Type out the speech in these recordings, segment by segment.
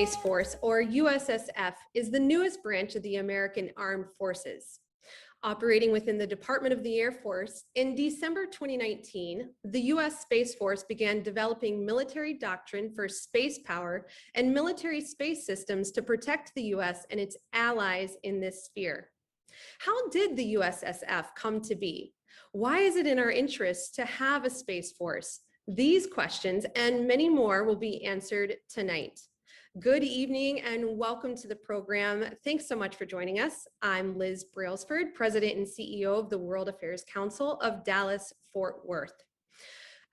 Space Force, or USSF, is the newest branch of the American Armed Forces. Operating within the Department of the Air Force, in December 2019, the U.S. Space Force began developing military doctrine for space power and military space systems to protect the U.S. and its allies in this sphere. How did the USSF come to be? Why is it in our interest to have a Space Force? These questions and many more will be answered tonight. Good evening and welcome to the program. Thanks so much for joining us. I'm Liz Brailsford, President and CEO of the World Affairs Council of Dallas-Fort Worth.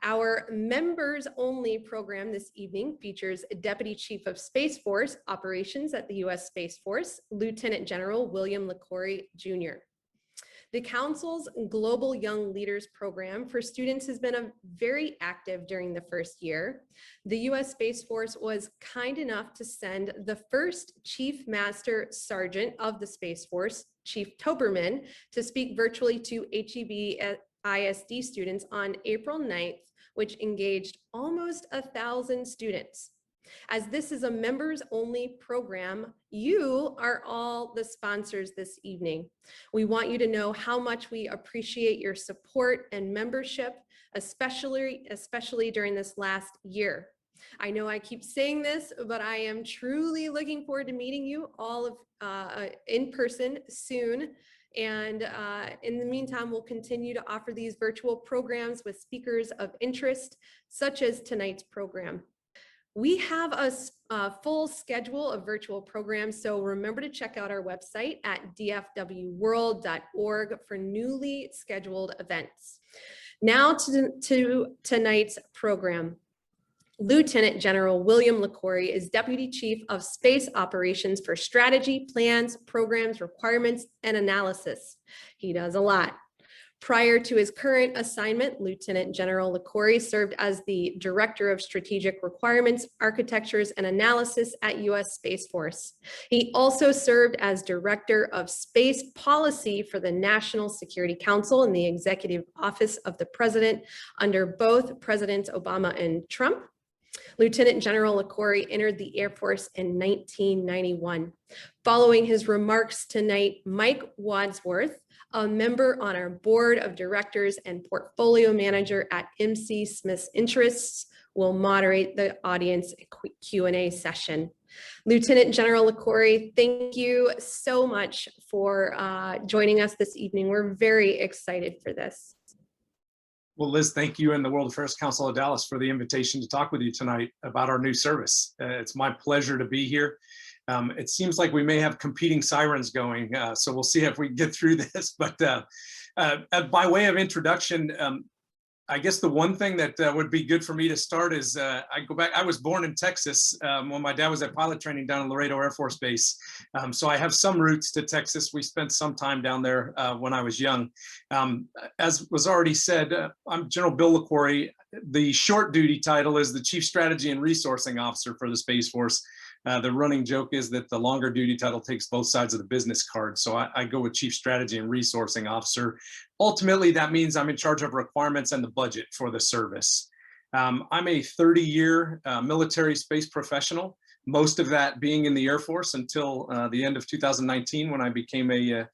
Our members only program this evening features Deputy Chief of Space Force Operations at the U.S. Space Force, Lieutenant General William Liquori, Jr. The Council's Global Young Leaders Program for students has been very active during the first year. The U.S. Space Force was kind enough to send the first Chief Master Sergeant of the Space Force, Chief Toberman, to speak virtually to HEB ISD students on April 9th, which engaged almost 1,000 students. As this is a members-only program, you are all the sponsors this evening. We want you to know how much we appreciate your support and membership, especially during this last year. I know I keep saying this, but I am truly looking forward to meeting you all in person soon. And in the meantime, we'll continue to offer these virtual programs with speakers of interest, such as tonight's program. We have a full schedule of virtual programs, so remember to check out our website at dfwworld.org for newly scheduled events. Now to tonight's program. Lieutenant General William Liquori is Deputy Chief of Space Operations for Strategy, Plans, Programs, Requirements, and Analysis. He does a lot. Prior to his current assignment, Lieutenant General Liquori served as the Director of Strategic Requirements, Architectures, and Analysis at U.S. Space Force. He also served as Director of Space Policy for the National Security Council in the Executive Office of the President under both Presidents Obama and Trump. Lieutenant General Liquori entered the Air Force in 1991. Following his remarks tonight, Mike Wadsworth, a member on our board of directors and portfolio manager at MC Smith's Interests, will moderate the audience Q&A session. Lieutenant General Liquori, thank you so much for joining us this evening. We're very excited for this. Well, Liz, thank you and the World Affairs Council of Dallas for the invitation to talk with you tonight about our new service. It's my pleasure to be here. It seems like we may have competing sirens going, so we'll see if we can get through this. But by way of introduction, I guess the one thing that would be good for me to start is I go back. I was born in Texas when my dad was at pilot training down in Laredo Air Force Base. So I have some roots to Texas. We spent some time down there when I was young. As was already said, I'm General Bill Liquori. The short duty title is the Chief Strategy and Resourcing Officer for the Space Force. The running joke is that the longer duty title takes both sides of the business card. So I go with Chief Strategy and Resourcing Officer. Ultimately, that means I'm in charge of requirements and the budget for the service. I'm a 30-year military space professional, most of that being in the Air Force until the end of 2019 when I became a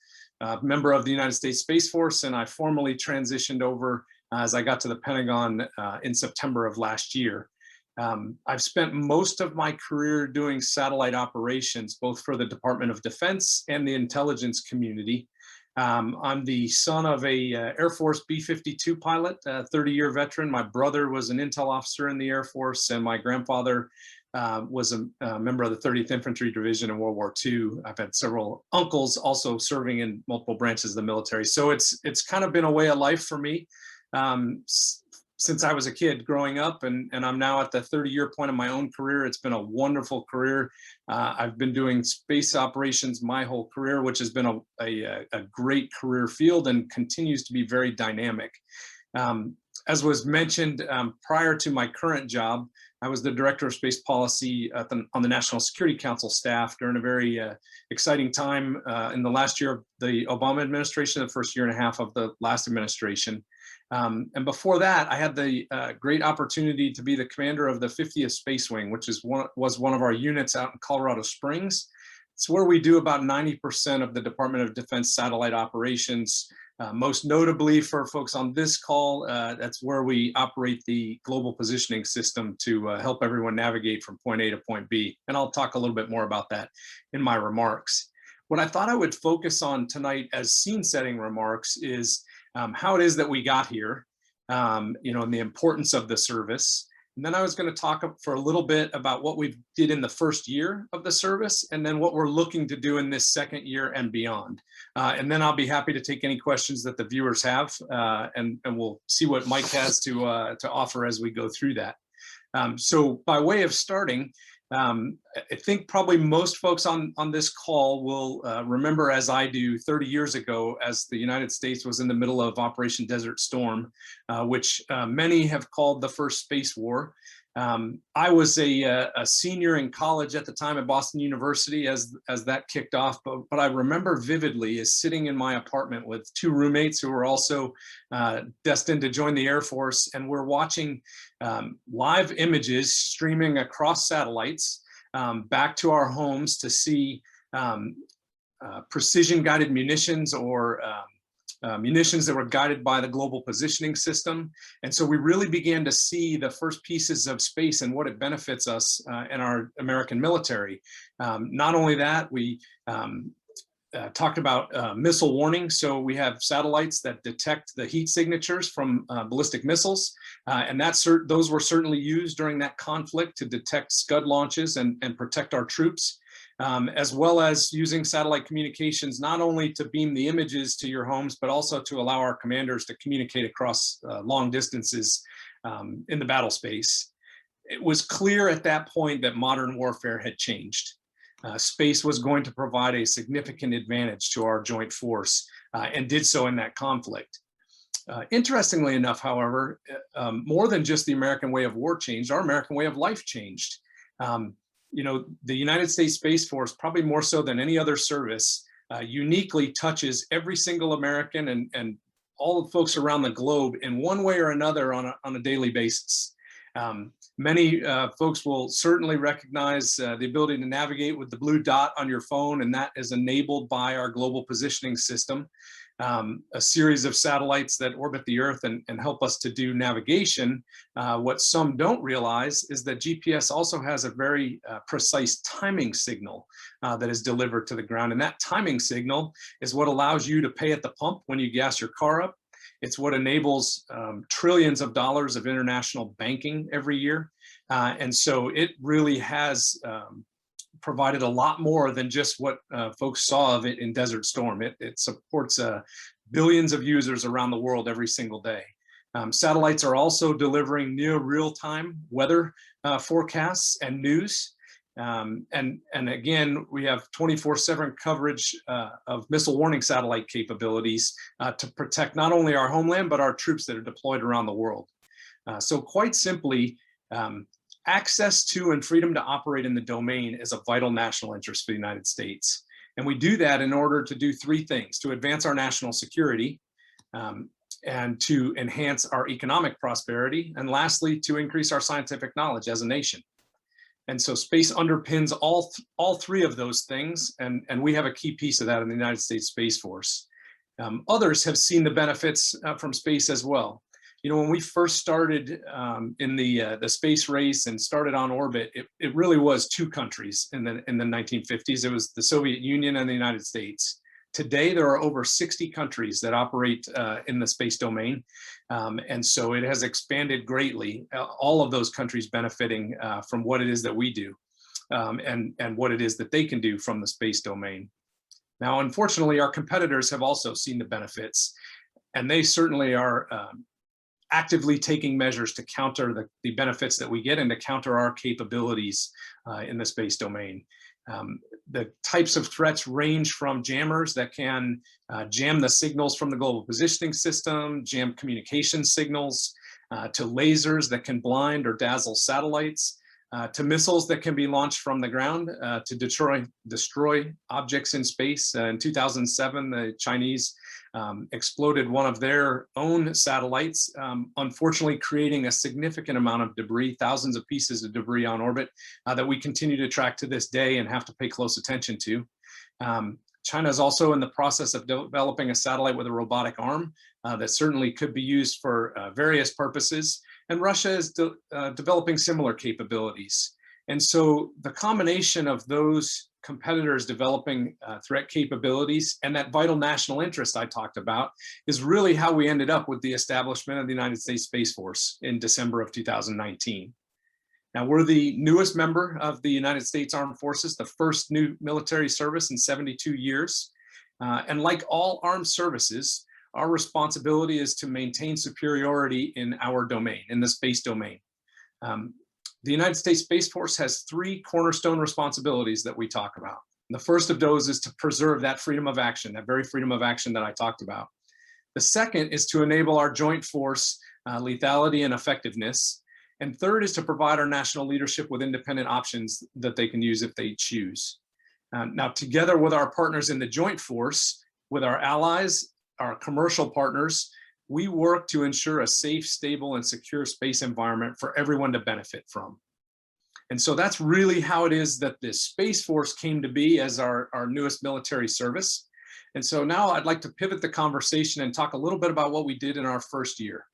member of the United States Space Force, and I formally transitioned over as I got to the Pentagon in September of last year. I've spent most of my career doing satellite operations, both for the Department of Defense and the intelligence community. I'm the son of a Air Force B-52 pilot, a 30-year veteran. My brother was an intel officer in the Air Force, and my grandfather was a member of the 30th Infantry Division in World War II. I've had several uncles also serving in multiple branches of the military. So it's kind of been a way of life for me. Since I was a kid growing up, and I'm now at the 30-year point of my own career. It's been a wonderful career. I've been doing space operations my whole career, which has been a great career field and continues to be very dynamic. As was mentioned, prior to my current job, I was the Director of Space Policy on the National Security Council staff during a very exciting time in the last year of the Obama administration, the first year and a half of the last administration. And before that, I had the great opportunity to be the commander of the 50th Space Wing, which was one of our units out in Colorado Springs. It's where we do about 90% of the Department of Defense satellite operations. Most notably for folks on this call, that's where we operate the global positioning system to help everyone navigate from point A to point B. And I'll talk a little bit more about that in my remarks. What I thought I would focus on tonight as scene setting remarks is how it is that we got here, and the importance of the service. And then I was going to talk for a little bit about what we did in the first year of the service, and then what we're looking to do in this second year and beyond. And then I'll be happy to take any questions that the viewers have, and we'll see what Mike has to offer as we go through that. So by way of starting, I think probably most folks on this call will remember, as I do, 30 years ago, as the United States was in the middle of Operation Desert Storm, which many have called the first space war. I was a senior in college at the time at Boston University as that kicked off, but I remember vividly as sitting in my apartment with two roommates who were also destined to join the Air Force, and we're watching live images streaming across satellites back to our homes to see precision guided munitions or munitions that were guided by the global positioning system. And so we really began to see the first pieces of space and what it benefits us in our American military. Not only that, we talked about missile warning. So we have satellites that detect the heat signatures from ballistic missiles. And those were certainly used during that conflict to detect Scud launches and protect our troops. As well as using satellite communications, not only to beam the images to your homes, but also to allow our commanders to communicate across long distances in the battle space. It was clear at that point that modern warfare had changed. Space was going to provide a significant advantage to our joint force, and did so in that conflict. Interestingly enough, however, more than just the American way of war changed, our American way of life changed. The United States Space Force, probably more so than any other service, uniquely touches every single American and all the folks around the globe in one way or another on a daily basis. Many folks will certainly recognize the ability to navigate with the blue dot on your phone, and that is enabled by our global positioning system. A series of satellites that orbit the Earth and help us to do navigation. What some don't realize is that GPS also has a very precise timing signal that is delivered to the ground. And that timing signal is what allows you to pay at the pump when you gas your car up. It's what enables trillions of dollars of international banking every year. And so it really has provided a lot more than just what folks saw of it in Desert Storm. It supports billions of users around the world every single day. Satellites are also delivering near real-time weather forecasts and news. And again, we have 24/7 coverage of missile warning satellite capabilities to protect not only our homeland, but our troops that are deployed around the world. So quite simply, access to and freedom to operate in the domain is a vital national interest for the United States. And we do that in order to do three things: to advance our national security, and to enhance our economic prosperity, and lastly, to increase our scientific knowledge as a nation. And so space underpins all three of those things, and we have a key piece of that in the United States Space Force. Others have seen the benefits from space as well. When we first started in the space race and started on orbit, it really was two countries in the 1950s. It was the Soviet Union and the United States. Today, there are over 60 countries that operate in the space domain. And so it has expanded greatly, all of those countries benefiting from what it is that we do and what it is that they can do from the space domain. Now, unfortunately, our competitors have also seen the benefits, and they certainly are actively taking measures to counter the benefits that we get and to counter our capabilities in the space domain. The types of threats range from jammers that can jam the signals from the global positioning system, jam communication signals, to lasers that can blind or dazzle satellites, to missiles that can be launched from the ground to destroy objects in space. In 2007, the Chinese exploded one of their own satellites, unfortunately creating a significant amount of debris, thousands of pieces of debris on orbit that we continue to track to this day and have to pay close attention to. China is also in the process of developing a satellite with a robotic arm that certainly could be used for various purposes. And Russia is developing similar capabilities. And so the combination of those competitors developing threat capabilities and that vital national interest I talked about is really how we ended up with the establishment of the United States Space Force in December of 2019. Now, we're the newest member of the United States Armed Forces, the first new military service in 72 years. And like all armed services, our responsibility is to maintain superiority in our domain, in the space domain. The United States Space Force has 3 cornerstone responsibilities that we talk about. The first of those is to preserve that freedom of action, that very freedom of action that I talked about. The second is to enable our joint force lethality and effectiveness. And third is to provide our national leadership with independent options that they can use if they choose. Now, together with our partners in the joint force, with our allies, our commercial partners, we work to ensure a safe, stable, and secure space environment for everyone to benefit from. And so that's really how it is that this Space Force came to be as our newest military service. And so now I'd like to pivot the conversation and talk a little bit about what we did in our first year.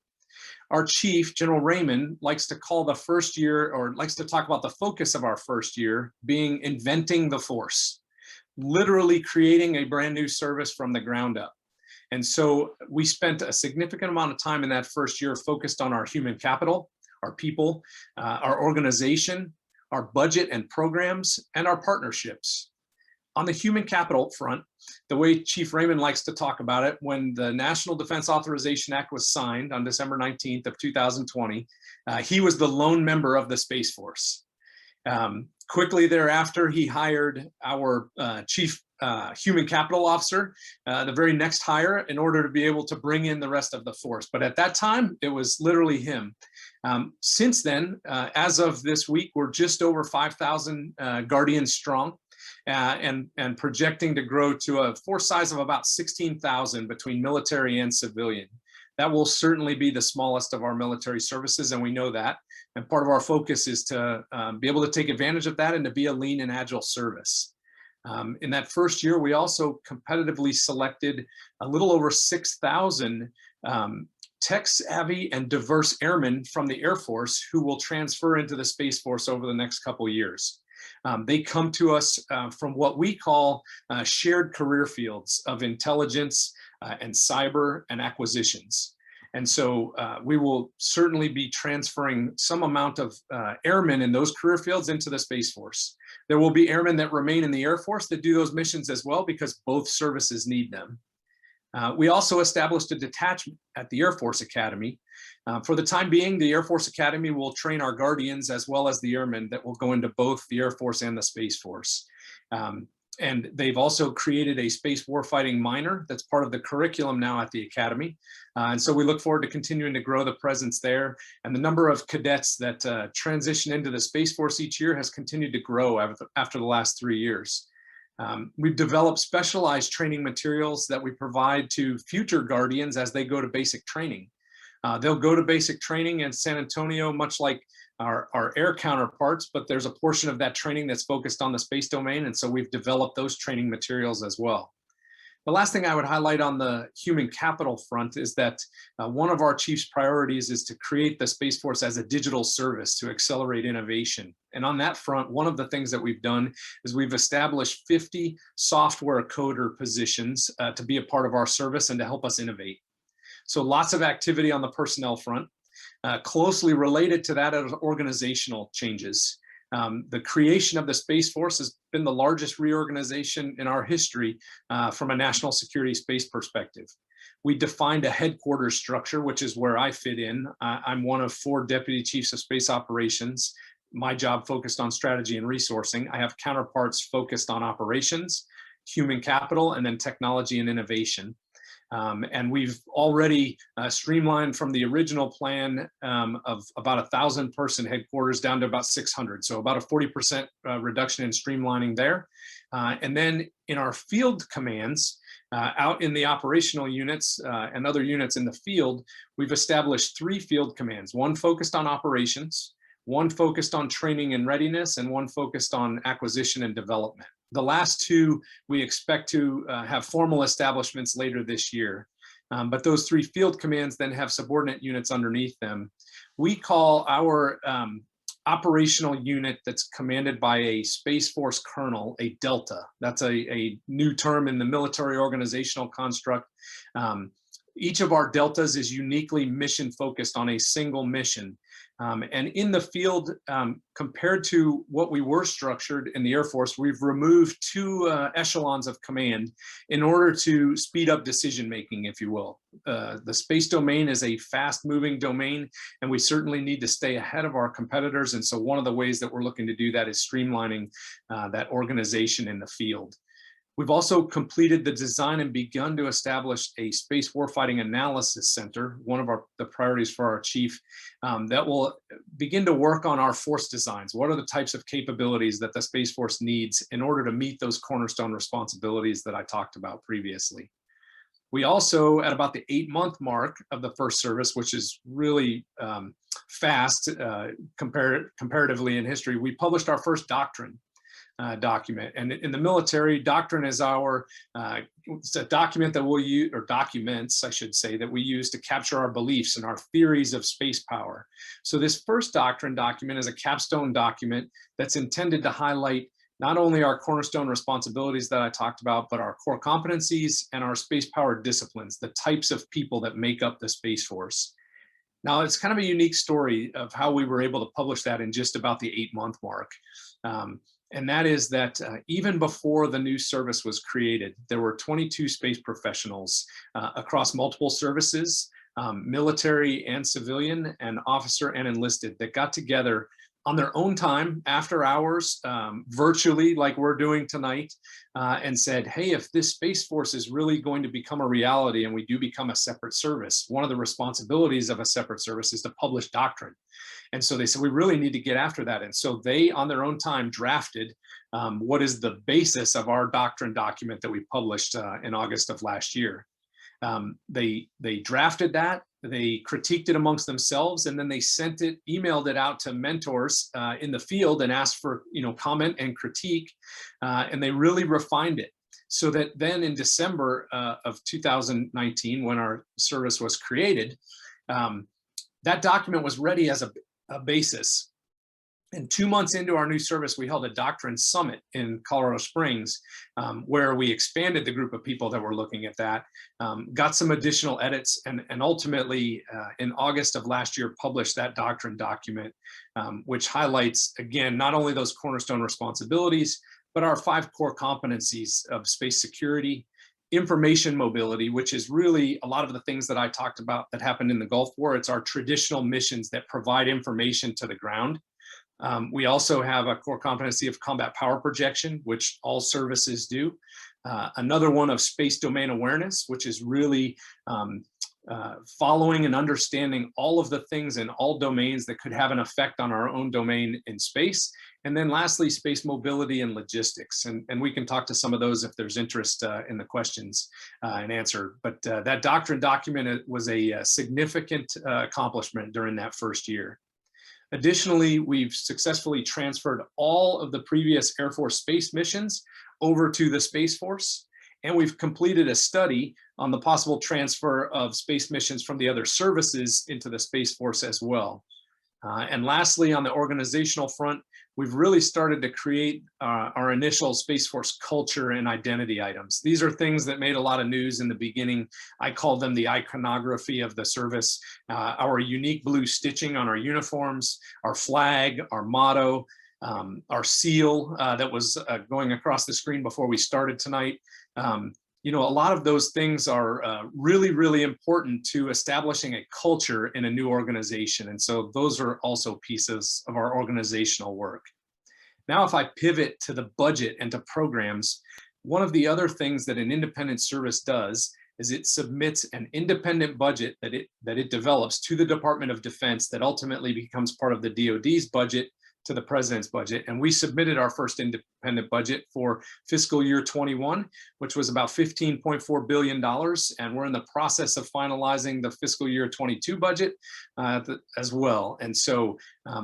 Our chief, General Raymond, likes to call the first year, or likes to talk about the focus of our first year being inventing the force, literally creating a brand new service from the ground up. And so we spent a significant amount of time in that first year focused on our human capital, our people, our organization, our budget and programs, and our partnerships. On the human capital front, the way Chief Raymond likes to talk about it, when the National Defense Authorization Act was signed on December 19th of 2020, he was the lone member of the Space Force. Quickly thereafter, he hired our Chief Human Capital Officer, the very next hire, in order to be able to bring in the rest of the force. But at that time, it was literally him. Since then, as of this week, we're just over 5,000 Guardians strong. And projecting to grow to a force size of about 16,000 between military and civilian. That will certainly be the smallest of our military services, and we know that. And part of our focus is to be able to take advantage of that and to be a lean and agile service. In that first year, we also competitively selected a little over 6,000 tech-savvy and diverse airmen from the Air Force who will transfer into the Space Force over the next couple years. They come to us from what we call shared career fields of intelligence and cyber and acquisitions. And so we will certainly be transferring some amount of airmen in those career fields into the Space Force. There will be airmen that remain in the Air Force that do those missions as well, because both services need them. We also established a detachment at the Air Force Academy. For the time being, the Air Force Academy will train our Guardians as well as the airmen that will go into both the Air Force and the Space Force. And they've also created a space warfighting minor that's part of the curriculum now at the Academy. And so we look forward to continuing to grow the presence there. And the number of cadets that transition into the Space Force each year has continued to grow after the last 3 years. We've developed specialized training materials that we provide to future Guardians as they go to basic training. They'll go to basic training in San Antonio, much like our air counterparts, but there's a portion of that training that's focused on the space domain, and so we've developed those training materials as well. The last thing I would highlight on the human capital front is that one of our chief's priorities is to create the Space Force as a digital service to accelerate innovation. And on that front, one of the things that we've done is we've established 50 software coder positions to be a part of our service and to help us innovate. So lots of activity on the personnel front. Closely related to that are organizational changes. The creation of the Space Force has been the largest reorganization in our history from a national security space perspective. We defined a headquarters structure, which is where I fit in. I'm one of 4 deputy chiefs of space operations. My job focused on strategy and resourcing. I have counterparts focused on operations, human capital, and then technology and innovation. And we've already streamlined from the original plan of about 1,000 person headquarters down to about 600. So about a 40% reduction in streamlining there. And then in our field commands, out in the operational units and other units in the field, we've established 3 field commands, one focused on operations, one focused on training and readiness, and one focused on acquisition and development. The last 2, we expect to have formal establishments later this year. But those 3 field commands then have subordinate units underneath them. We call our operational unit that's commanded by a Space Force colonel a Delta. That's a new term in the military organizational construct. Each of our Deltas is uniquely mission focused on a single mission. And in the field, compared to what we were structured in the Air Force, we've removed 2 echelons of command in order to speed up decision making, if you will. The space domain is a fast moving domain, and we certainly need to stay ahead of our competitors. And so one of the ways that we're looking to do that is streamlining that organization in the field. We've also completed the design and begun to establish a Space Warfighting Analysis Center, one of the priorities for our chief, that will begin to work on our force designs. What are the types of capabilities that the Space Force needs in order to meet those cornerstone responsibilities that I talked about previously? We also, at about the 8-month mark of the first service, which is really fast comparatively in history, we published our first doctrine document. And in the military, doctrine is it's a document that we'll use, or documents, I should say, that we use to capture our beliefs and our theories of space power. So this first doctrine document is a capstone document that's intended to highlight not only our cornerstone responsibilities that I talked about, but our core competencies and our space power disciplines, the types of people that make up the Space Force. Now, it's kind of a unique story of how we were able to publish that in just about the 8-month mark. And that is that even before the new service was created, there were 22 space professionals across multiple services, military and civilian, and officer and enlisted, that got together on their own time, after hours, virtually like we're doing tonight, and said, hey, if this Space Force is really going to become a reality and we do become a separate service, one of the responsibilities of a separate service is to publish doctrine. And so they said, we really need to get after that. And so they, on their own time, drafted what is the basis of our doctrine document that we published in August of last year. They drafted that, they critiqued it amongst themselves, and then they emailed it out to mentors in the field and asked for comment and critique, and they really refined it. So that then in December of 2019, when our service was created, that document was ready as a basis. And 2 months into our new service, we held a doctrine summit in Colorado Springs, where we expanded the group of people that were looking at that, got some additional edits, and ultimately in August of last year published that doctrine document, which highlights, again, not only those cornerstone responsibilities, but our 5 core competencies of space security, information mobility, which is really a lot of the things that I talked about that happened in the Gulf War. It's our traditional missions that provide information to the ground. We also have a core competency of combat power projection, which all services do. Another one of space domain awareness, which is really following and understanding all of the things in all domains that could have an effect on our own domain in space. And then lastly, space mobility and logistics. And we can talk to some of those if there's interest in the questions and answer. But that doctrine document was a significant accomplishment during that first year. Additionally, we've successfully transferred all of the previous Air Force space missions over to the Space Force. And we've completed a study on the possible transfer of space missions from the other services into the Space Force as well. And lastly, on the organizational front, we've really started to create our initial Space Force culture and identity items. These are things that made a lot of news in the beginning. I call them the iconography of the service, our unique blue stitching on our uniforms, our flag, our motto, our seal that was going across the screen before we started tonight. A lot of those things are really, really important to establishing a culture in a new organization. And so those are also pieces of our organizational work. Now, if I pivot to the budget and to programs, one of the other things that an independent service does is it submits an independent budget that it develops to the Department of Defense that ultimately becomes part of the DoD's budget to the president's budget. And we submitted our first independent budget for fiscal year 21, which was about $15.4 billion. And we're in the process of finalizing the fiscal year 22 budget as well. And so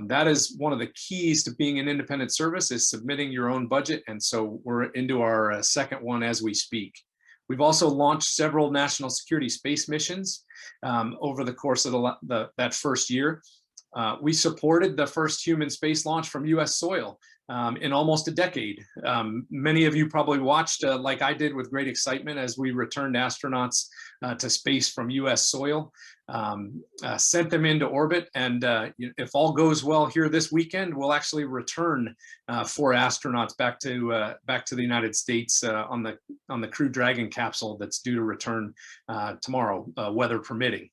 that is one of the keys to being an independent service, is submitting your own budget. And so we're into our second one as we speak. We've also launched several national security space missions over the course of that first year. We supported the first human space launch from US soil in almost a decade. Many of you probably watched, like I did, with great excitement as we returned astronauts to space from US soil, sent them into orbit, and if all goes well here this weekend, we'll actually return 4 astronauts back to the United States on the Crew Dragon capsule that's due to return tomorrow, weather permitting.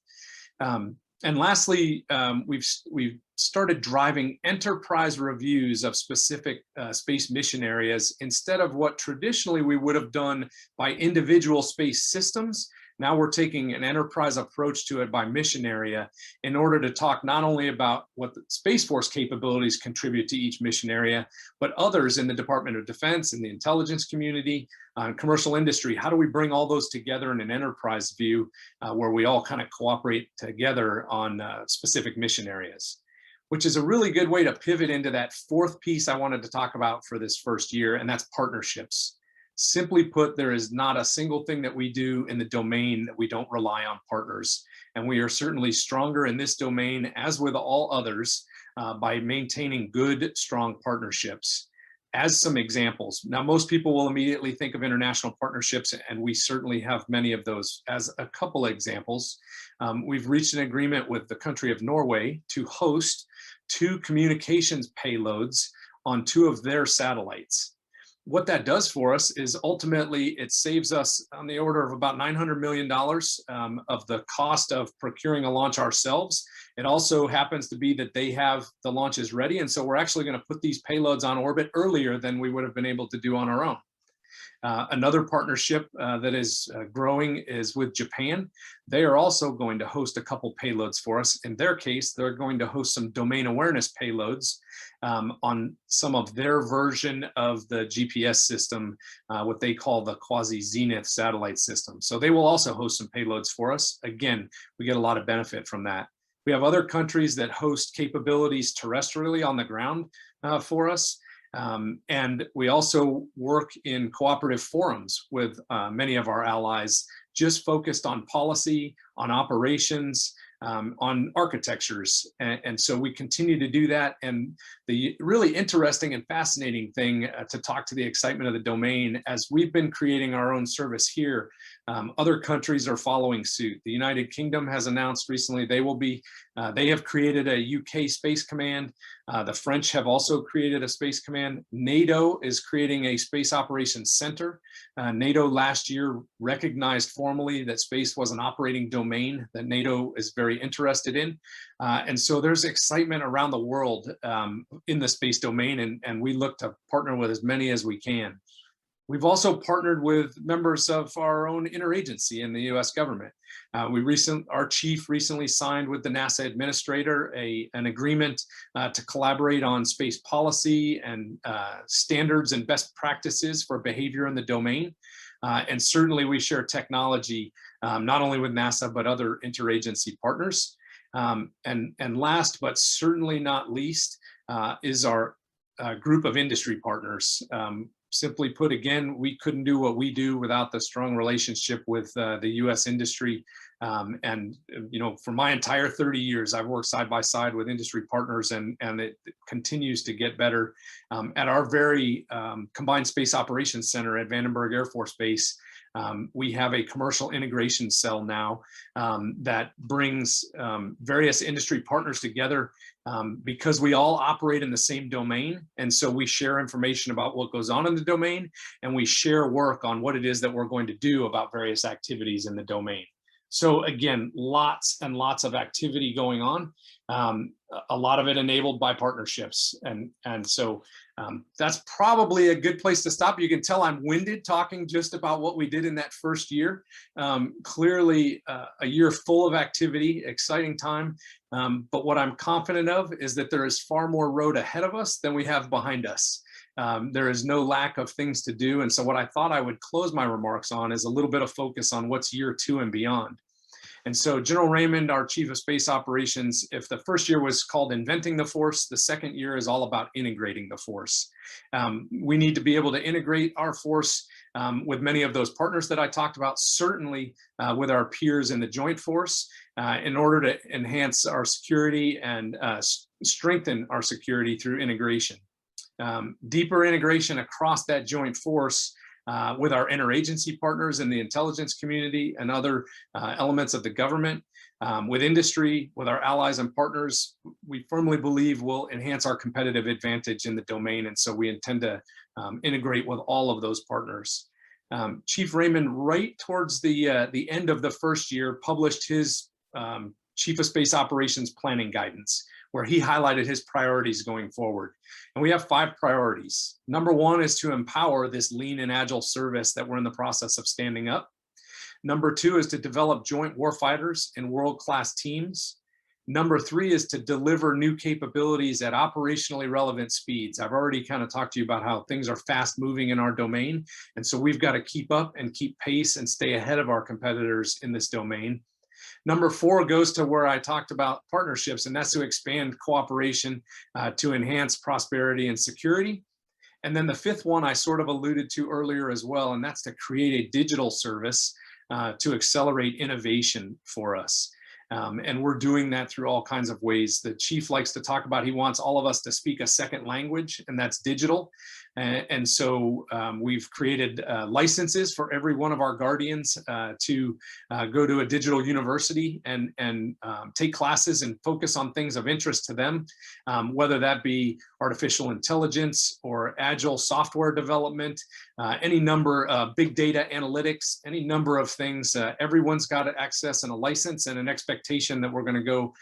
And lastly, we've started driving enterprise reviews of specific space mission areas instead of what traditionally we would have done by individual space systems. Now we're taking an enterprise approach to it by mission area in order to talk not only about what the Space Force capabilities contribute to each mission area, but others in the Department of Defense, in the intelligence community, commercial industry. How do we bring all those together in an enterprise view where we all kind of cooperate together on specific mission areas? Which is a really good way to pivot into that fourth piece I wanted to talk about for this first year, and that's partnerships. Simply put, there is not a single thing that we do in the domain that we don't rely on partners. And we are certainly stronger in this domain, as with all others, by maintaining good, strong partnerships. As some examples, now most people will immediately think of international partnerships, and we certainly have many of those. As a couple of examples, we've reached an agreement with the country of Norway to host 2 communications payloads on 2 of their satellites. What that does for us is ultimately it saves us on the order of about $900 million of the cost of procuring a launch ourselves. It also happens to be that they have the launches ready, and so we're actually going to put these payloads on orbit earlier than we would have been able to do on our own. Another partnership that is growing is with Japan. They are also going to host a couple payloads for us. In their case, they're going to host some domain awareness payloads on some of their version of the GPS system, what they call the quasi-zenith satellite system. So they will also host some payloads for us. Again, we get a lot of benefit from that. We have other countries that host capabilities terrestrially on the ground for us. And we also work in cooperative forums with many of our allies, just focused on policy, on operations, on architectures. And so we continue to do that. And the really interesting and fascinating thing to talk to the excitement of the domain, as we've been creating our own service here, other countries are following suit. The United Kingdom has announced recently they have created a UK Space Command. The French have also created a Space Command. NATO is creating a Space Operations Center. NATO last year recognized formally that space was an operating domain that NATO is very interested in. And so there's excitement around the world in the space domain, and we look to partner with as many as we can. We've also partnered with members of our own interagency in the US government. Our chief recently signed with the NASA administrator an agreement to collaborate on space policy and standards and best practices for behavior in the domain. And certainly we share technology, not only with NASA, but other interagency partners. And last, but certainly not least, is our group of industry partners. Simply put, again, we couldn't do what we do without the strong relationship with the U.S. industry. And, you know, for my entire 30 years, I've worked side by side with industry partners, and it continues to get better. At our very Combined Space Operations Center at Vandenberg Air Force Base, we have a commercial integration cell now that brings various industry partners together because we all operate in the same domain. And so we share information about what goes on in the domain, and we share work on what it is that we're going to do about various activities in the domain. So again, lots and lots of activity going on. A lot of it enabled by partnerships. And so that's probably a good place to stop. You can tell I'm winded talking just about what we did in that first year. Clearly a year full of activity, exciting time. But what I'm confident of is that there is far more road ahead of us than we have behind us. There is no lack of things to do. And so what I thought I would close my remarks on is a little bit of focus on what's year 2 and beyond. And so General Raymond, our Chief of Space Operations, if the first year was called Inventing the Force, the second year is all about integrating the force. We need to be able to integrate our force with many of those partners that I talked about, certainly with our peers in the Joint Force, in order to enhance our security and strengthen our security through integration. Deeper integration across that joint force with our interagency partners in the intelligence community and other elements of the government, with industry, with our allies and partners, we firmly believe will enhance our competitive advantage in the domain. And so we intend to integrate with all of those partners. Chief Raymond, right towards the end of the first year, published his Chief of Space Operations planning guidance, where he highlighted his priorities going forward. And we have 5 priorities. Number 1 is to empower this lean and agile service that we're in the process of standing up. Number 2 is to develop joint warfighters in world-class teams. Number 3 is to deliver new capabilities at operationally relevant speeds. I've already kind of talked to you about how things are fast moving in our domain. And so we've got to keep up and keep pace and stay ahead of our competitors in this domain. Number 4 goes to where I talked about partnerships, and that's to expand cooperation to enhance prosperity and security. And then the 5th one I sort of alluded to earlier as well, and that's to create a digital service to accelerate innovation for us. And we're doing that through all kinds of ways. The chief likes to talk about, he wants all of us to speak a second language, and that's digital. And so we've created licenses for every one of our guardians to go to a digital university and take classes and focus on things of interest to them, whether that be artificial intelligence or agile software development, any number of big data analytics, any number of things. Everyone's got access and a license and an expectation that we're going to go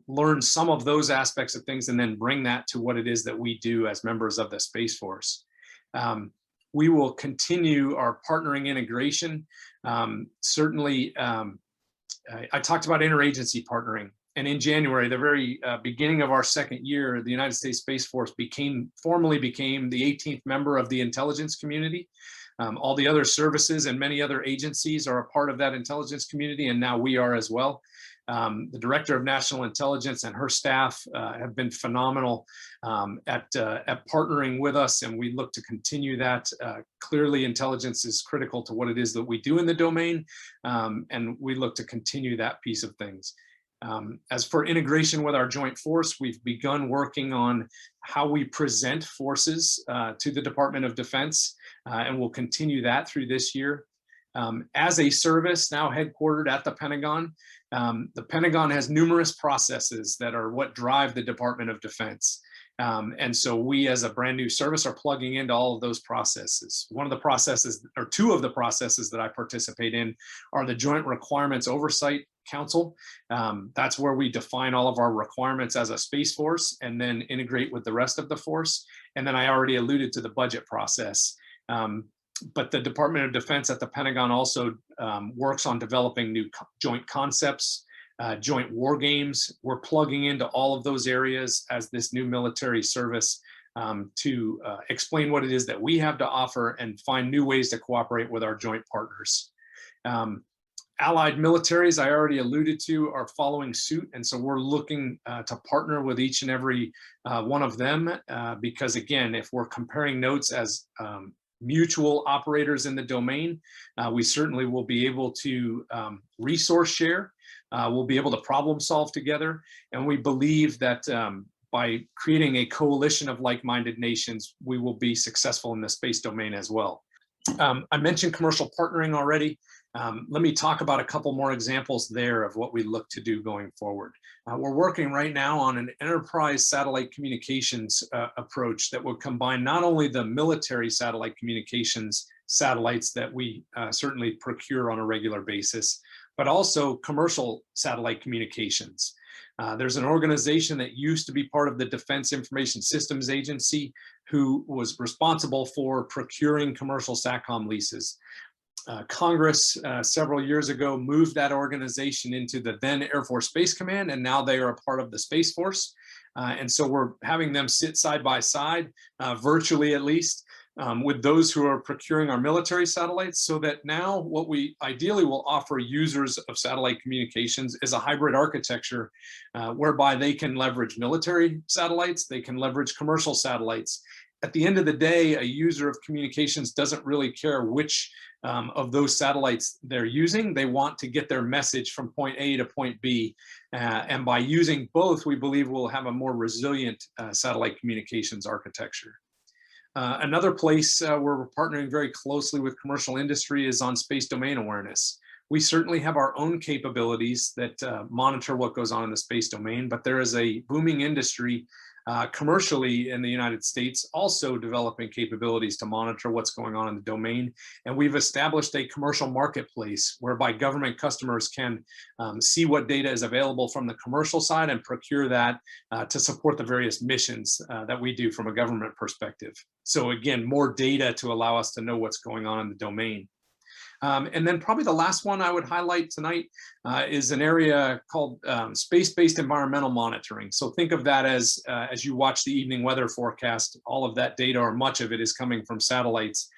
learn some of those aspects of things and then bring that to what it is that we do as members of the Space Force. We will continue our partnering integration. Certainly, I talked about interagency partnering. And in January, the very beginning of our second year, the United States Space Force formally became the 18th member of the intelligence community. All the other services and many other agencies are a part of that intelligence community, and now we are as well. The Director of National Intelligence and her staff have been phenomenal at partnering with us, and we look to continue that. Clearly, intelligence is critical to what it is that we do in the domain, and we look to continue that piece of things. As for integration with our joint force, we've begun working on how we present forces to the Department of Defense, and we'll continue that through this year. As a service now headquartered at the Pentagon has numerous processes that are what drive the Department of Defense. And so we as a brand new service are plugging into all of those processes. One of the processes, or 2 of the processes that I participate in, are the Joint Requirements Oversight Council. That's where we define all of our requirements as a Space Force and then integrate with the rest of the force. And then I already alluded to the budget process. But the Department of Defense at the Pentagon also works on developing new joint concepts, joint war games. We're plugging into all of those areas as this new military service to explain what it is that we have to offer and find new ways to cooperate with our joint partners. Allied militaries, I already alluded to, are following suit. And so we're looking to partner with each and every one of them because, again, if we're comparing notes as mutual operators in the domain, we certainly will be able to resource share. We'll be able to problem solve together. And we believe that by creating a coalition of like-minded nations, we will be successful in the space domain as well. I mentioned commercial partnering already. Let me talk about a couple more examples there of what we look to do going forward. We're working right now on an enterprise satellite communications approach that will combine not only the military satellite communications satellites that we certainly procure on a regular basis, but also commercial satellite communications. There's an organization that used to be part of the Defense Information Systems Agency who was responsible for procuring commercial SATCOM leases. Congress several years ago moved that organization into the then Air Force Space Command, and now they are a part of the Space Force. And so we're having them sit side by side, virtually at least, with those who are procuring our military satellites, so that now what we ideally will offer users of satellite communications is a hybrid architecture whereby they can leverage military satellites, they can leverage commercial satellites. At the end of the day, a user of communications doesn't really care which of those satellites they're using. They want to get their message from point A to point B. And by using both, we believe we'll have a more resilient satellite communications architecture. Another place where we're partnering very closely with commercial industry is on space domain awareness. We certainly have our own capabilities that monitor what goes on in the space domain, but there is a booming industry commercially in the United States also developing capabilities to monitor what's going on in the domain. And we've established a commercial marketplace whereby government customers can see what data is available from the commercial side and procure that to support the various missions that we do from a government perspective. So again, more data to allow us to know what's going on in the domain. And then probably the last one I would highlight tonight is an area called space-based environmental monitoring. So think of that as you watch the evening weather forecast, all of that data or much of it is coming from satellites.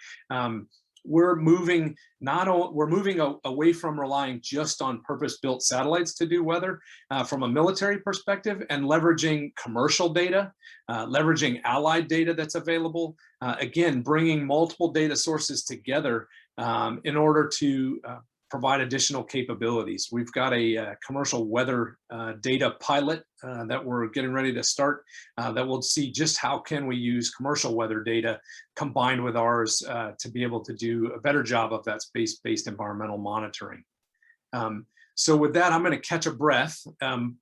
We're moving away from relying just on purpose-built satellites to do weather from a military perspective, and leveraging commercial data, leveraging allied data that's available. Again, bringing multiple data sources together in order to provide additional capabilities. We've got a commercial weather data pilot that we're getting ready to start that will see just how can we use commercial weather data combined with ours to be able to do a better job of that space-based environmental monitoring. So with that, I'm going to catch a breath.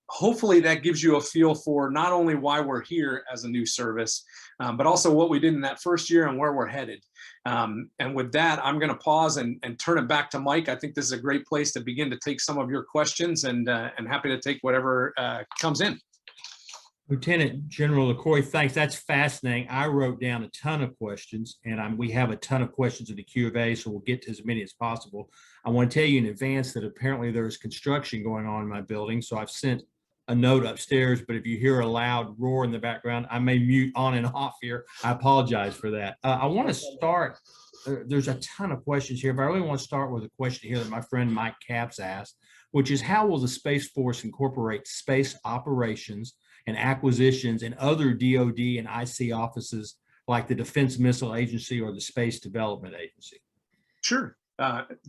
Hopefully that gives you a feel for not only why we're here as a new service, but also what we did in that first year and where we're headed. And with that, I'm going to pause and turn it back to Mike. I think this is a great place to begin to take some of your questions, and happy to take whatever comes in. Lieutenant General Lacroix, thanks. That's fascinating. I wrote down a ton of questions, and we have a ton of questions in the Q of A, so we'll get to as many as possible. I want to tell you in advance that apparently there's construction going on in my building, so I've sent a note upstairs, but if you hear a loud roar in the background, I may mute on and off here. I apologize for that. I want to start, there's a ton of questions here, but I really want to start with a question here that my friend Mike Capps asked, which is how will the Space Force incorporate space operations and acquisitions and other DoD and IC offices like the Defense Missile Agency or the Space Development Agency? Sure.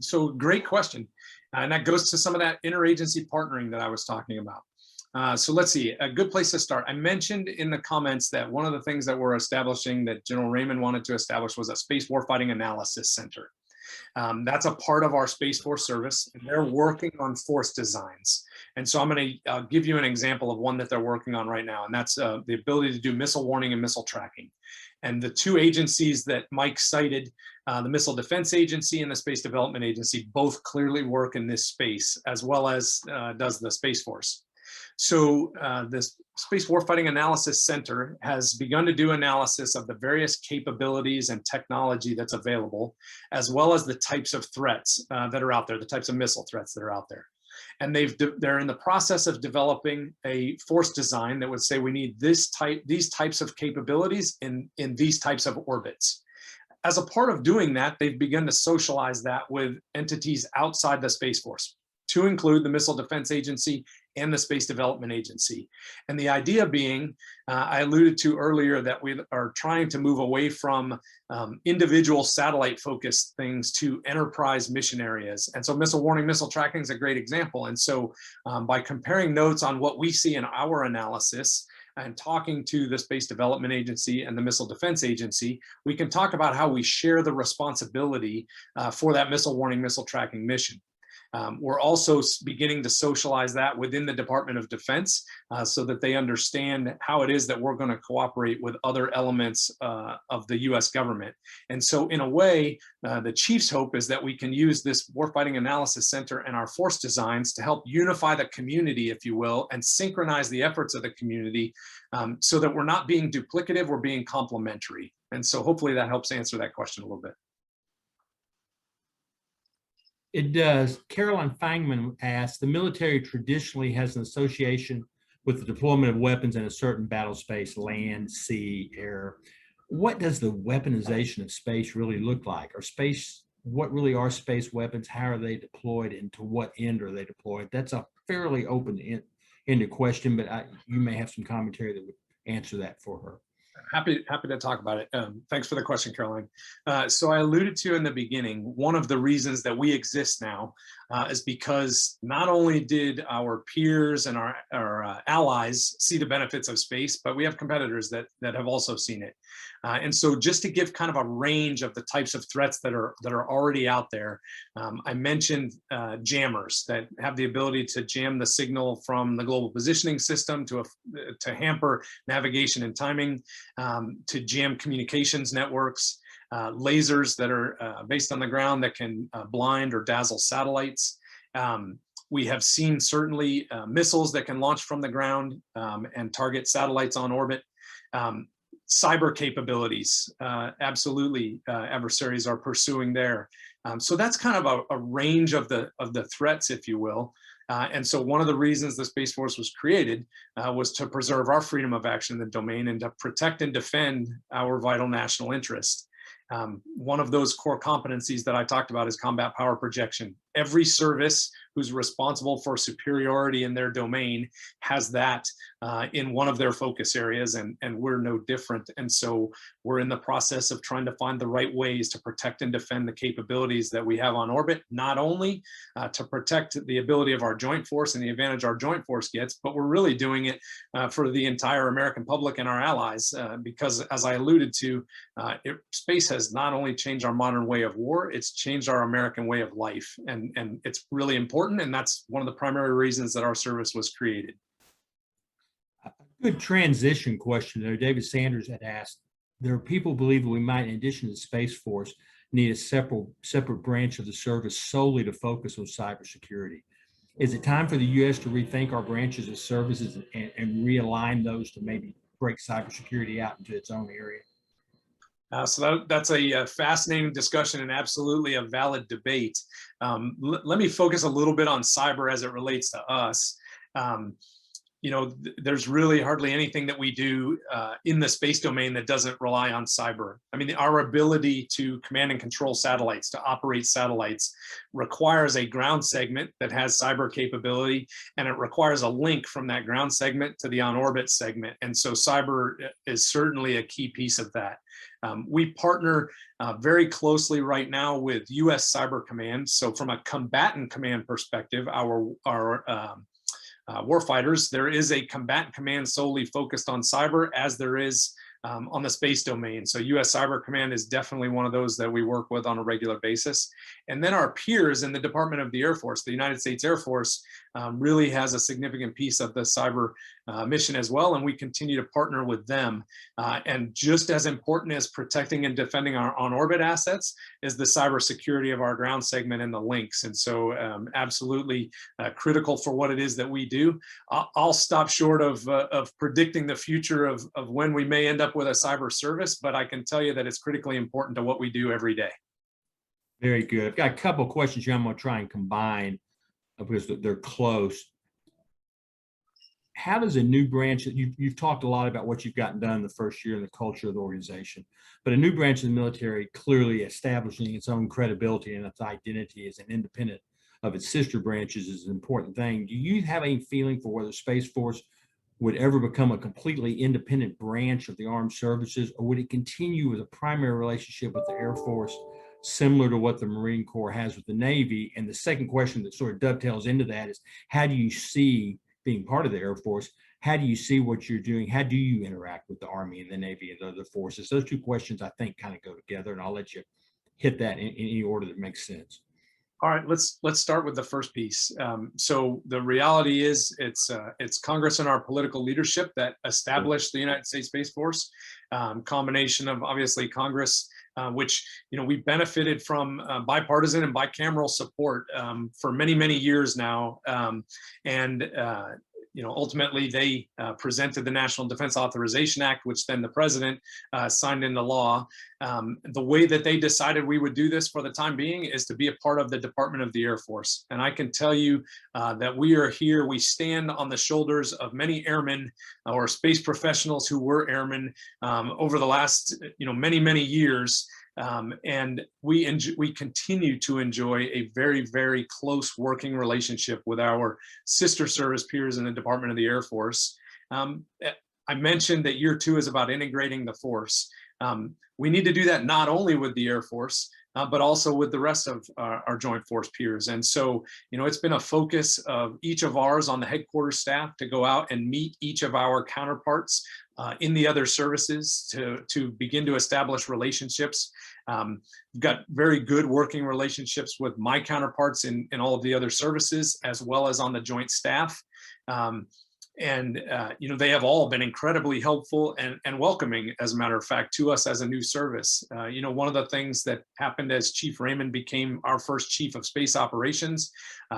So great question. And that goes to some of that interagency partnering that I was talking about. So let's see, a good place to start. I mentioned in the comments that one of the things that we're establishing that General Raymond wanted to establish was a Space Warfighting Analysis Center. That's a part of our Space Force service, and they're working on force designs. And so I'm going to give you an example of one that they're working on right now, and that's the ability to do missile warning and missile tracking. And the two agencies that Mike cited, the Missile Defense Agency and the Space Development Agency, both clearly work in this space, as well as does the Space Force. So this Space Warfighting Analysis Center has begun to do analysis of the various capabilities and technology that's available, as well as the types of threats that are out there, the types of missile threats that are out there. And they're in the process of developing a force design that would say we need these types of capabilities in these types of orbits. As a part of doing that, they've begun to socialize that with entities outside the Space Force, to include the Missile Defense Agency and the Space Development Agency. And the idea being, I alluded to earlier, that we are trying to move away from individual satellite-focused things to enterprise mission areas. And so missile warning, missile tracking is a great example. And so by comparing notes on what we see in our analysis and talking to the Space Development Agency and the Missile Defense Agency, we can talk about how we share the responsibility for that missile warning, missile tracking mission. We're also beginning to socialize that within the Department of Defense so that they understand how it is that we're going to cooperate with other elements of the US government. And so in a way, the chief's hope is that we can use this Warfighting Analysis Center and our force designs to help unify the community, if you will, and synchronize the efforts of the community so that we're not being duplicative, we're being complementary. And so hopefully that helps answer that question a little bit. It does. Caroline Fangman asks, the military traditionally has an association with the deployment of weapons in a certain battle space, land, sea, air. What does the weaponization of space really look like? What really are space weapons? How are they deployed and to what end are they deployed? That's a fairly open-ended question, but you may have some commentary that would answer that for her. Happy to talk about it. Thanks for the question, Caroline. So I alluded to in the beginning, one of the reasons that we exist now is because not only did our peers and our allies see the benefits of space, but we have competitors that have also seen it. And so just to give kind of a range of the types of threats that are already out there, I mentioned jammers that have the ability to jam the signal from the global positioning system to hamper navigation and timing, to jam communications networks, lasers that are based on the ground that can blind or dazzle satellites. We have seen certainly missiles that can launch from the ground and target satellites on orbit. Cyber capabilities, absolutely, adversaries are pursuing there. So that's kind of a range of the threats, if you will. And so one of the reasons the Space Force was created was to preserve our freedom of action in the domain and to protect and defend our vital national interest. One of those core competencies that I talked about is combat power projection. Every service who's responsible for superiority in their domain has that in one of their focus areas, and we're no different. And so we're in the process of trying to find the right ways to protect and defend the capabilities that we have on orbit, not only to protect the ability of our joint force and the advantage our joint force gets, but we're really doing it for the entire American public and our allies, because as I alluded to, space has not only changed our modern way of war, it's changed our American way of life. And it's really important. And that's one of the primary reasons that our service was created. A good transition question there. David Sanders had asked, there are people who believe that we might, in addition to the Space Force, need a separate branch of the service solely to focus on cybersecurity. Is it time for the U.S. to rethink our branches of services and realign those to maybe break cybersecurity out into its own area? So that's a fascinating discussion and absolutely a valid debate. Let me focus a little bit on cyber as it relates to us. You know, there's really hardly anything that we do in the space domain that doesn't rely on cyber. I mean, our ability to command and control satellites, to operate satellites, requires a ground segment that has cyber capability, and it requires a link from that ground segment to the on-orbit segment. And so cyber is certainly a key piece of that. We partner very closely right now with US Cyber Command. So from a combatant command perspective, our warfighters, there is a combatant command solely focused on cyber, as there is on the space domain. So US Cyber Command is definitely one of those that we work with on a regular basis. And then our peers in the Department of the Air Force, the United States Air Force, really has a significant piece of the cyber mission as well, and we continue to partner with them. And just as important as protecting and defending our on-orbit assets is the cybersecurity of our ground segment and the links. And so absolutely critical for what it is that we do. I'll stop short of predicting the future of when we may end up with a cyber service, but I can tell you that it's critically important to what we do every day. Very good. I've got a couple of questions here I'm going to try and combine because they're close. How does a new branch, you've talked a lot about what you've gotten done the first year in the culture of the organization, but a new branch of the military clearly establishing its own credibility and its identity as an independent of its sister branches is an important thing. Do you have any feeling for whether Space Force would ever become a completely independent branch of the armed services, or would it continue with a primary relationship with the Air Force, similar to what the Marine Corps has with the Navy? And the second question that sort of dovetails into that is, how do you see, being part of the Air Force, how do you see what you're doing? How do you interact with the Army and the Navy and other forces? Those two questions, I think, kind of go together, and I'll let you hit that in any order that makes sense. All right, let's start with the first piece. So the reality is, it's Congress and our political leadership that established the United States Space Force. Combination of obviously Congress, which we benefited from bipartisan and bicameral support for many years now, and ultimately they presented the National Defense Authorization Act, which then the president signed into law. The way that they decided we would do this for the time being is to be a part of the Department of the Air Force. And I can tell you that we are here, we stand on the shoulders of many airmen or space professionals who were airmen over the last many years. And we continue to enjoy a very close working relationship with our sister service peers in the Department of the Air Force. I mentioned that year 2 is about integrating the force. We need to do that not only with the Air Force, but also with the rest of our joint force peers. And so, it's been a focus of each of ours on the headquarters staff to go out and meet each of our counterparts in the other services to begin to establish relationships. We've got very good working relationships with my counterparts in all of the other services, as well as on the joint staff. They have all been incredibly helpful and welcoming, as a matter of fact, to us as a new service. One of the things that happened as Chief Raymond became our first Chief of Space Operations,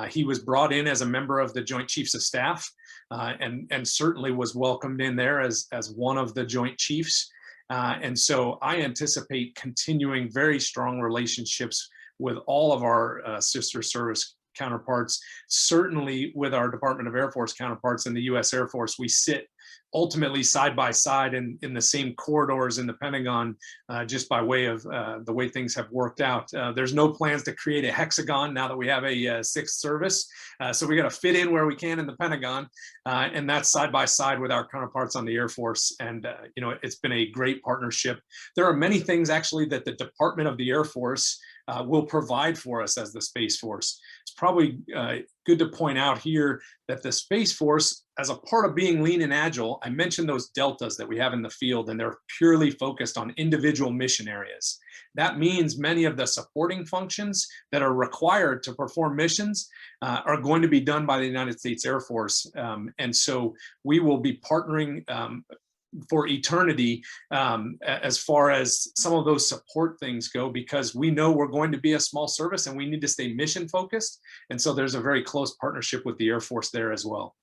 he was brought in as a member of the Joint Chiefs of Staff, and certainly was welcomed in there as one of the Joint Chiefs. And so I anticipate continuing very strong relationships with all of our sister service counterparts. Certainly with our Department of Air Force counterparts in the U.S. Air Force, we sit ultimately side by side in the same corridors in the Pentagon, just by way of the way things have worked out. There's no plans to create a hexagon now that we have a sixth service. So we got to fit in where we can in the Pentagon, and that's side by side with our counterparts on the Air Force. And it's been a great partnership. There are many things actually that the Department of the Air Force will provide for us as the Space Force. It's probably good to point out here that the Space Force, as a part of being lean and agile, I mentioned those deltas that we have in the field, and they're purely focused on individual mission areas. That means many of the supporting functions that are required to perform missions are going to be done by the United States Air Force. And so we will be partnering for eternity as far as some of those support things go, because we know we're going to be a small service and we need to stay mission focused. And so there's a very close partnership with the Air Force there as well.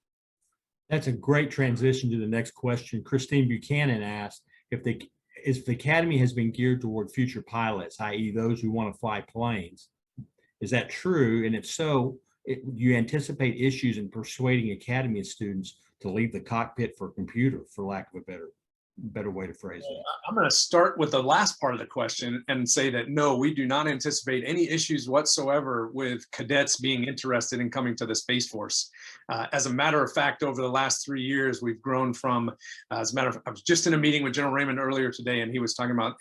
That's a great transition to the next question. Christine Buchanan asked if the Academy has been geared toward future pilots, i.e. those who want to fly planes. Is that true? And if so, do you anticipate issues in persuading Academy students to leave the cockpit for a computer, for lack of a better way to phrase it? I'm going to start with the last part of the question and say that no, we do not anticipate any issues whatsoever with cadets being interested in coming to the Space Force. As a matter of fact, over the last 3 years, we've grown from, I was just in a meeting with General Raymond earlier today, and he was talking about,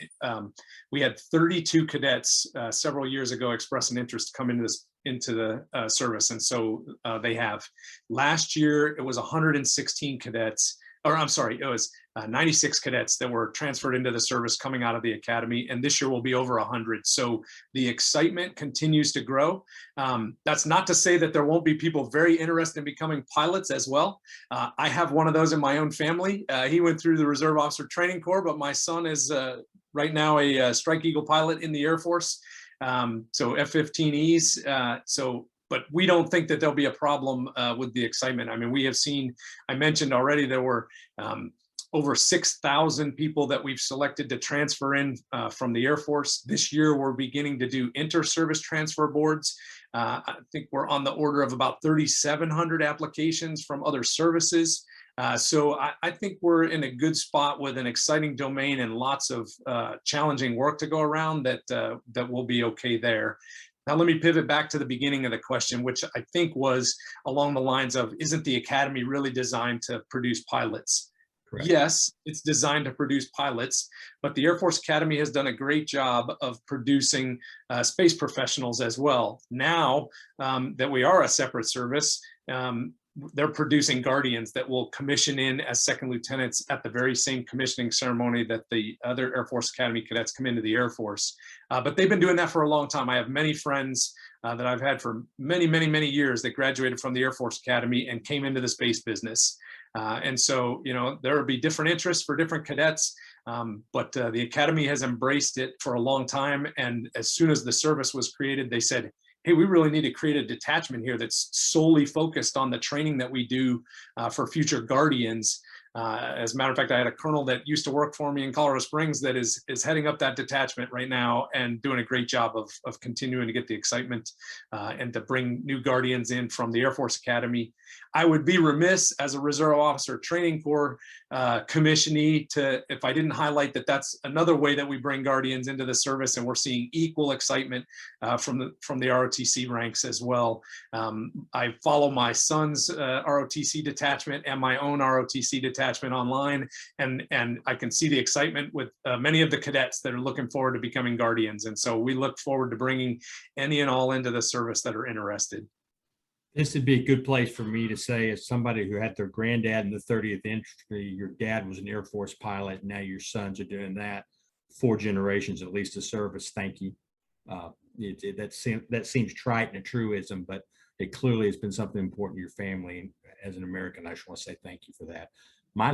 we had 32 cadets several years ago express an interest to come into the service. And so they have. Last year, it was 116 cadets, or I'm sorry, it was 96 cadets that were transferred into the service coming out of the Academy, and this year will be over 100. So the excitement continues to grow. That's not to say that there won't be people very interested in becoming pilots as well. I have one of those in my own family. He went through the Reserve Officer Training Corps, but my son is right now a Strike Eagle pilot in the Air Force. So F-15Es. But we don't think that there'll be a problem with the excitement. I mean, we have seen, I mentioned already, there were over 6,000 people that we've selected to transfer in from the Air Force. This year, we're beginning to do inter-service transfer boards. I think we're on the order of about 3,700 applications from other services. So I think we're in a good spot with an exciting domain and lots of challenging work to go around that will be okay there. Now, let me pivot back to the beginning of the question, which I think was along the lines of, isn't the Academy really designed to produce pilots? Correct. Yes, it's designed to produce pilots, but the Air Force Academy has done a great job of producing space professionals as well. Now that we are a separate service, they're producing guardians that will commission in as second lieutenants at the very same commissioning ceremony that the other Air Force Academy cadets come into the Air Force. But they've been doing that for a long time. I have many friends that I've had for many, many, many years that graduated from the Air Force Academy and came into the space business. And so, you know, there will be different interests for different cadets, but the Academy has embraced it for a long time. And as soon as the service was created, they said, hey, we really need to create a detachment here that's solely focused on the training that we do for future guardians. As a matter of fact, I had a colonel that used to work for me in Colorado Springs that is heading up that detachment right now and doing a great job of continuing to get the excitement and to bring new guardians in from the Air Force Academy. I would be remiss as a Reserve Officer Training Corps commissionee if I didn't highlight that that's another way that we bring guardians into the service, and we're seeing equal excitement from the ROTC ranks as well. I follow my son's ROTC detachment and my own ROTC detachment online, and I can see the excitement with many of the cadets that are looking forward to becoming guardians. And so we look forward to bringing any and all into the service that are interested. This would be a good place for me to say, as somebody who had their granddad in the 30th Infantry, your dad was an Air Force pilot, and now your sons are doing that. 4 generations at least of service. Thank you. That seems trite and a truism, but it clearly has been something important to your family. And as an American, I just want to say thank you for that. My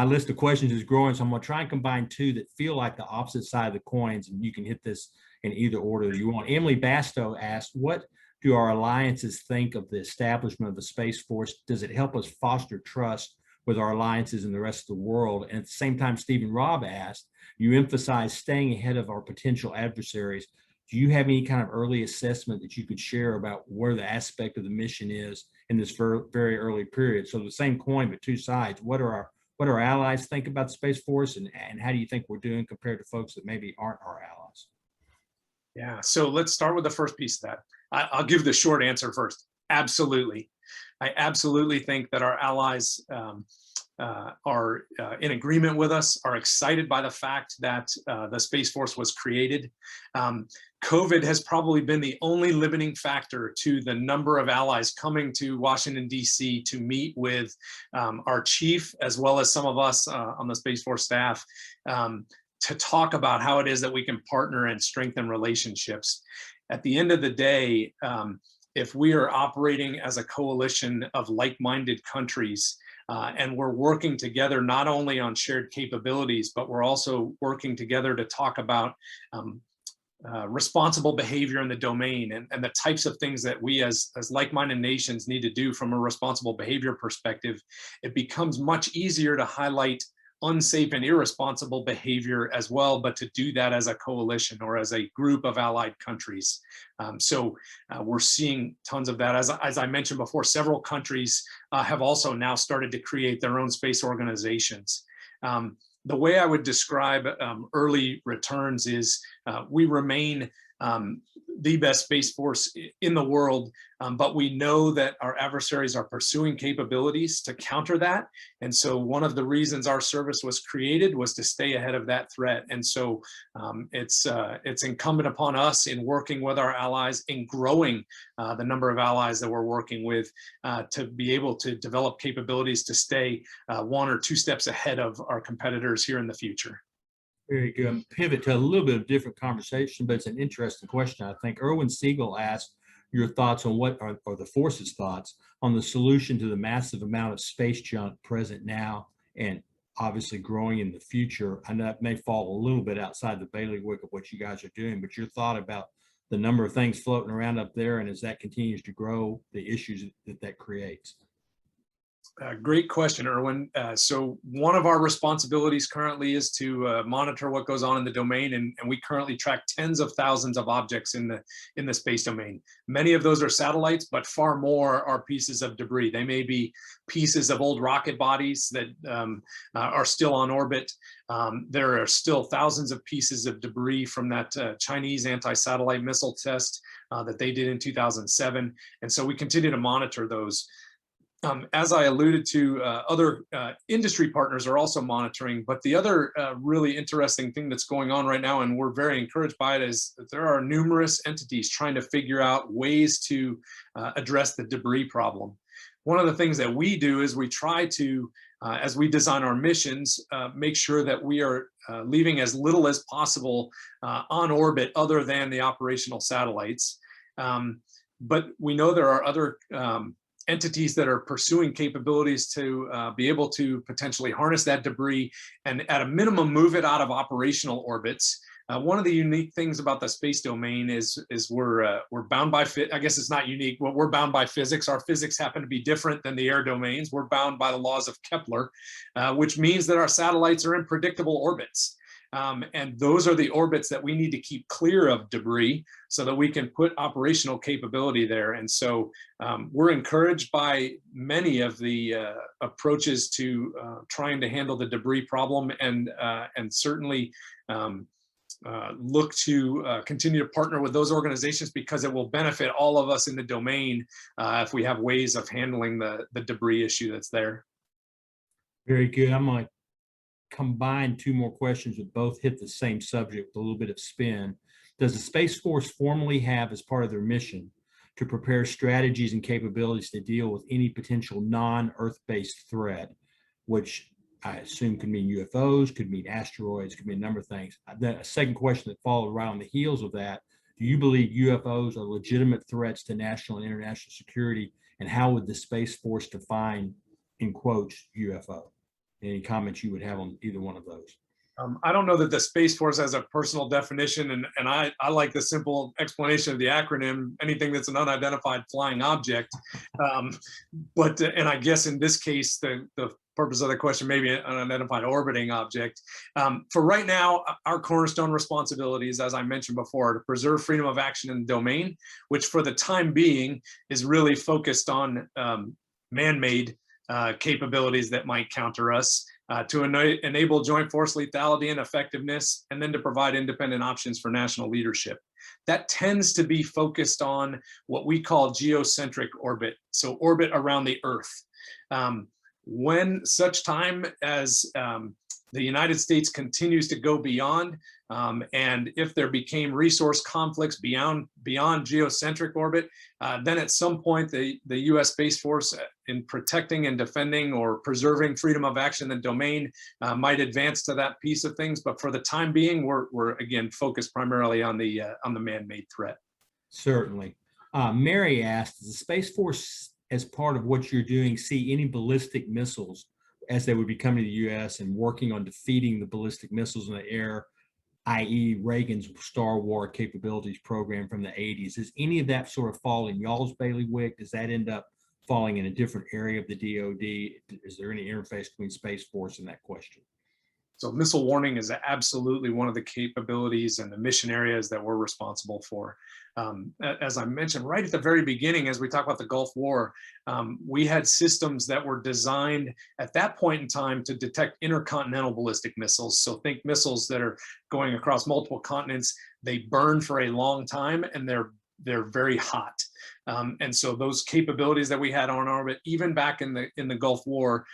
list of questions is growing, so I'm going to try and combine 2 that feel like the opposite side of the coins, and you can hit this in either order you want. Emily Bastow asked, what do our alliances think of the establishment of the Space Force? Does it help us foster trust with our alliances and the rest of the world? And at the same time, Stephen Robb asked, you emphasize staying ahead of our potential adversaries. Do you have any kind of early assessment that you could share about where the aspect of the mission is in this very early period? So the same coin, but 2 sides. What do our allies think about the Space Force, and how do you think we're doing compared to folks that maybe aren't our allies? Yeah, so let's start with the first piece of that. I'll give the short answer first. Absolutely. I absolutely think that our allies are in agreement with us, are excited by the fact that the Space Force was created. COVID has probably been the only limiting factor to the number of allies coming to Washington, D.C. to meet with our chief, as well as some of us on the Space Force staff, to talk about how it is that we can partner and strengthen relationships. At the end of the day, if we are operating as a coalition of like-minded countries, and we're working together not only on shared capabilities, but we're also working together to talk about responsible behavior in the domain and the types of things that we as like-minded nations need to do from a responsible behavior perspective, it becomes much easier to highlight unsafe and irresponsible behavior as well, but to do that as a coalition or as a group of allied countries. So we're seeing tons of that. As I mentioned before, several countries have also now started to create their own space organizations. The way I would describe early returns is we remain the best Space Force in the world, but we know that our adversaries are pursuing capabilities to counter that. And so one of the reasons our service was created was to stay ahead of that threat. And so it's incumbent upon us in working with our allies, in growing the number of allies that we're working with, to be able to develop capabilities to stay 1 or 2 steps ahead of our competitors here in the future. Very good. Pivot to a little bit of different conversation, but it's an interesting question. I think Erwin Siegel asked your thoughts on what are the force's thoughts on the solution to the massive amount of space junk present now and obviously growing in the future. I know that may fall a little bit outside the bailiwick of what you guys are doing, but your thought about the number of things floating around up there, and as that continues to grow, the issues that creates. Great question, Erwin. So one of our responsibilities currently is to monitor what goes on in the domain, and we currently track tens of thousands of objects in the space domain. Many of those are satellites, but far more are pieces of debris. They may be pieces of old rocket bodies that are still on orbit. There are still thousands of pieces of debris from that Chinese anti-satellite missile test that they did in 2007. And so we continue to monitor those. As I alluded to, other industry partners are also monitoring, but the other really interesting thing that's going on right now, and we're very encouraged by it, is that there are numerous entities trying to figure out ways to address the debris problem. One of the things that we do is we try to, as we design our missions, make sure that we are leaving as little as possible on orbit other than the operational satellites. But we know there are other entities that are pursuing capabilities to be able to potentially harness that debris and at a minimum move it out of operational orbits. One of the unique things about the space domain is we're bound by, I guess it's not unique, but we're bound by physics. Our physics happen to be different than the air domains. We're bound by the laws of Kepler, which means that our satellites are in predictable orbits. And those are the orbits that we need to keep clear of debris so that we can put operational capability there. And so we're encouraged by many of the approaches to trying to handle the debris problem, and certainly look to continue to partner with those organizations, because it will benefit all of us in the domain if we have ways of handling the debris issue that's there. Very good. I'm going to combine two more questions that both hit the same subject with a little bit of spin. Does the Space Force formally have, as part of their mission, to prepare strategies and capabilities to deal with any potential non-Earth-based threat, which I assume could mean UFOs, could mean asteroids, could mean a number of things? Then a second question that followed right on the heels of that: do you believe UFOs are legitimate threats to national and international security? And how would the Space Force define, in quotes, UFO? Any comments you would have on either one of those? I don't know that the Space Force has a personal definition, and I like the simple explanation of the acronym: anything that's an unidentified flying object. And I guess in this case, the purpose of the question may be an unidentified orbiting object. For right now, our cornerstone responsibilities, as I mentioned before, are to preserve freedom of action in the domain, which for the time being is really focused on man-made capabilities that might counter us, to enable joint force lethality and effectiveness, and then to provide independent options for national leadership. That tends to be focused on what we call geocentric orbit, so orbit around the Earth. When such time as the United States continues to go beyond, and if there became resource conflicts beyond geocentric orbit, then at some point the U.S. Space Force, in protecting and defending or preserving freedom of action in the domain, might advance to that piece of things. But for the time being, we're again focused primarily on the man-made threat. Certainly. Mary asked, does the Space Force, as part of what you're doing, see any ballistic missiles as they would be coming to the U.S. and working on defeating the ballistic missiles in the air, i.e. Reagan's Star War capabilities program from the 80s? Does any of that sort of fall in y'all's bailiwick? Does that end up falling in a different area of the DoD? Is there any interface between Space Force and that question? So missile warning is absolutely one of the capabilities and the mission areas that we're responsible for. As I mentioned right at the very beginning, as we talk about the Gulf War, we had systems that were designed at that point in time to detect intercontinental ballistic missiles. So think missiles that are going across multiple continents. They burn for a long time, and they're very hot. And so those capabilities that we had on orbit, even back in the Gulf War,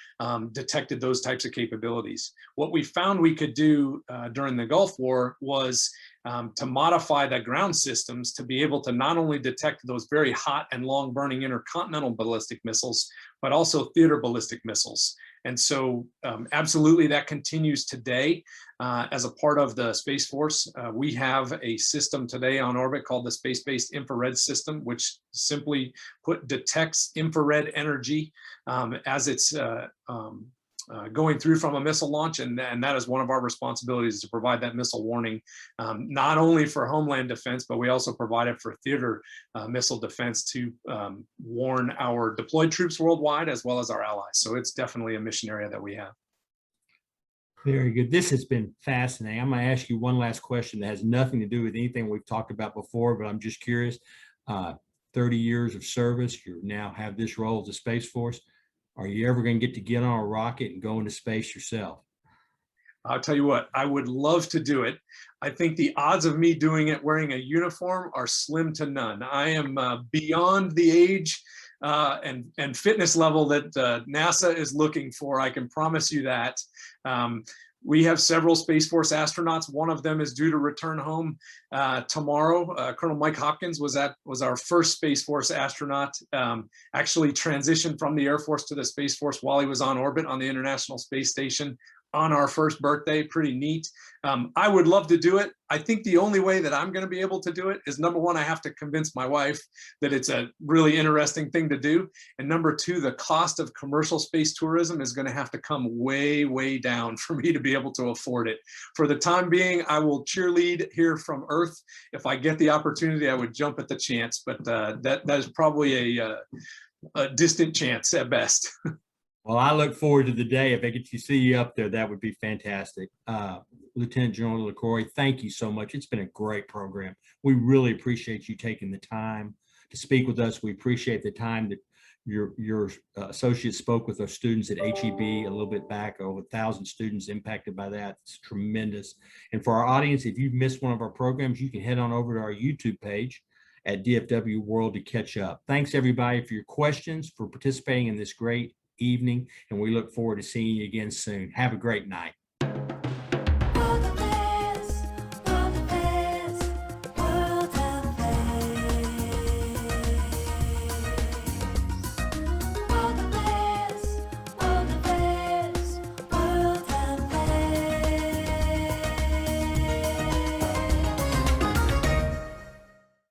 detected those types of capabilities. What we found we could do during the Gulf War was to modify the ground systems to be able to not only detect those very hot and long burning intercontinental ballistic missiles, but also theater ballistic missiles. And so absolutely that continues today. As a part of the Space Force, we have a system today on orbit called the Space-Based Infrared System, which simply put detects infrared energy as it's going through from a missile launch, and that is one of our responsibilities, to provide that missile warning, not only for homeland defense, but we also provide it for theater missile defense to warn our deployed troops worldwide as well as our allies. So it's definitely a mission area that we have. Very good. This has been fascinating. I'm going to ask you one last question that has nothing to do with anything we've talked about before, but I'm just curious. 30 years of service, you now have this role at the Space Force. Are you ever going to get on a rocket and go into space yourself? I'll tell you what, I would love to do it. I think the odds of me doing it wearing a uniform are slim to none. I am beyond the age and fitness level that NASA is looking for. I can promise you that. We have several Space Force astronauts. One of them is due to return home tomorrow. Colonel Mike Hopkins was our first Space Force astronaut, actually transitioned from the Air Force to the Space Force while he was on orbit on the International Space Station. on our first birthday. Pretty neat. I would love to do it. I think the only way that I'm going to be able to do it is, number one, I have to convince my wife that it's a really interesting thing to do. And number two, the cost of commercial space tourism is going to have to come way, way down for me to be able to afford it. For the time being, I will cheerlead here from Earth. If I get the opportunity, I would jump at the chance, but that is probably a distant chance at best. Well, I look forward to the day. If I get to see you up there, that would be fantastic. Lieutenant General Liquori, thank you so much. It's been a great program. We really appreciate you taking the time to speak with us. We appreciate the time that your associate spoke with our students at HEB a little bit back. Over 1,000 students impacted by that. It's tremendous. And for our audience, if you've missed one of our programs, you can head on over to our YouTube page at DFW World to catch up. Thanks, everybody, for your questions, for participating in this great evening, and we look forward to seeing you again soon. Have a great night.